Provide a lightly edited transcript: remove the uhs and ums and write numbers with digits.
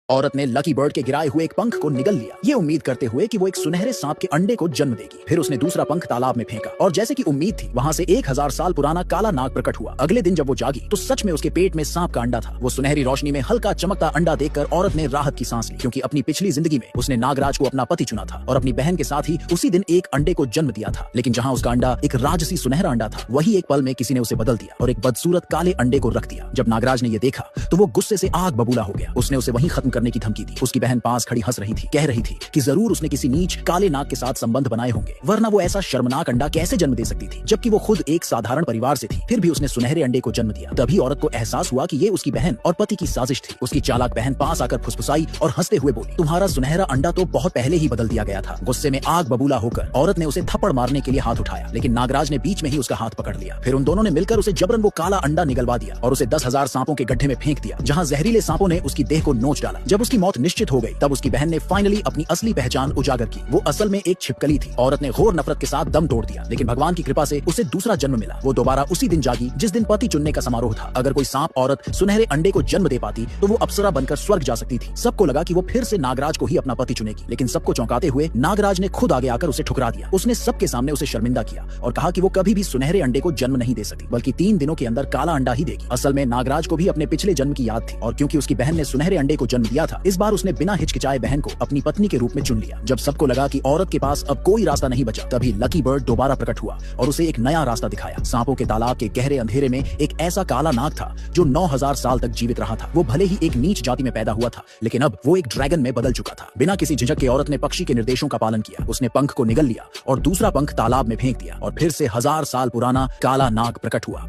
औरत ने lucky bird के गिराए हुए एक पंख को निगल लिया, ये उम्मीद करते हुए कि वो एक सुनहरे सांप के अंडे को जन्म देगी। फिर उसने दूसरा पंख तालाब में फेंका और जैसे कि उम्मीद थी वहां से 1000 साल पुराना काला नाग प्रकट हुआ। अगले दिन जब वो जागी तो सच में उसके पेट में सांप का अंडा था। वो सुनहरी रोशनी में हल्का चमकता अंडा देखकर औरत ने राहत की सांस ली, क्योंकि अपनी पिछली जिंदगी में उसने नागराज को अपना पति चुना था और अपनी बहन के साथ ही उसी दिन एक अंडे को जन्म दिया था। लेकिन जहाँ उसका अंडा एक राजसी सुनहरा अंडा था, वही एक पल में किसी ने उसे बदल दिया और एक बदसूरत काले अंडे को रख दिया। जब नागराज ने यह देखा तो वो गुस्से से आग बबूला हो गया। उसने उसे वहीं खत्म करने की धमकी दी। उसकी बहन पास खड़ी हंस रही थी, कह रही थी कि जरूर उसने किसी नीच काले नाग के साथ संबंध बनाए होंगे, वरना वो ऐसा शर्मनाक अंडा कैसे जन्म दे सकती थी, जबकि वो खुद एक साधारण परिवार से थी। फिर भी उसने सुनहरे अंडे को जन्म दिया। तभी औरत को एहसास हुआ कि ये उसकी बहन और पति की साजिश थी। उसकी चालाक बहन पास आकर फुसफुसाई और हंसते हुए बोली, तुम्हारा सुनहरा अंडा तो बहुत पहले ही बदल दिया गया था। गुस्से में आग बबूला होकर औरत ने उसे थप्पड़ मारने के लिए हाथ उठाया, लेकिन नागराज ने बीच में ही उसका हाथ पकड़ लिया। फिर उन दोनों ने मिलकर उसे जबरन वो काला अंडा निगलवा दिया और उसे 10,000 सांपों के गड्ढे में फेंक दिया, जहाँ जहरीले सांपों ने उसकी देह को नोच डाला। जब उसकी मौत निश्चित हो गई तब उसकी बहन ने फाइनली अपनी असली पहचान उजागर की। वो असल में एक छिपकली थी। औरत ने घोर नफरत के साथ दम तोड़ दिया, लेकिन भगवान की कृपा से उसे दूसरा जन्म मिला। वो दोबारा उसी दिन जागी जिस दिन पति चुनने का समारोह था। अगर कोई सांप औरत सुनहरे अंडे को जन्म दे पाती तो वो अप्सरा बनकर स्वर्ग जा सकती थी। सबको लगा कि वो फिर से नागराज को ही अपना पति चुनेगी, लेकिन सबको चौंकाते हुए नागराज ने खुद आगे आकर उसे ठुकरा दिया। उसने सबके सामने उसे शर्मिंदा किया और कहा कि वो कभी भी सुनहरे अंडे को जन्म नहीं दे सकती, बल्कि 3 दिनों के अंदर काला अंडा ही देगी। असल में नागराज को भी अपने पिछले जन्म की याद थी, और क्योंकि उसकी बहन ने सुनहरे अंडे को जन्म दिया था, इस बार उसने बिना हिचकिचाए बहन को अपनी पत्नी के रूप में चुन लिया। जब सबको लगा कि औरत के पास अब कोई रास्ता नहीं बचा, तभी लकी बर्ड दोबारा प्रकट हुआ और उसे एक नया रास्ता दिखाया। सांपों के तालाब के गहरे अंधेरे में एक ऐसा काला नाग था जो 9000 साल तक जीवित रहा था। वो भले ही एक नीच जाति में पैदा हुआ था, लेकिन अब वो एक ड्रैगन में बदल चुका था। बिना किसी झिझक के औरत ने पक्षी के निर्देशों का पालन किया। उसने पंख को निगल लिया और दूसरा पंख तालाब में फेंक दिया और फिर से 1000 साल पुराना काला नाग प्रकट हुआ।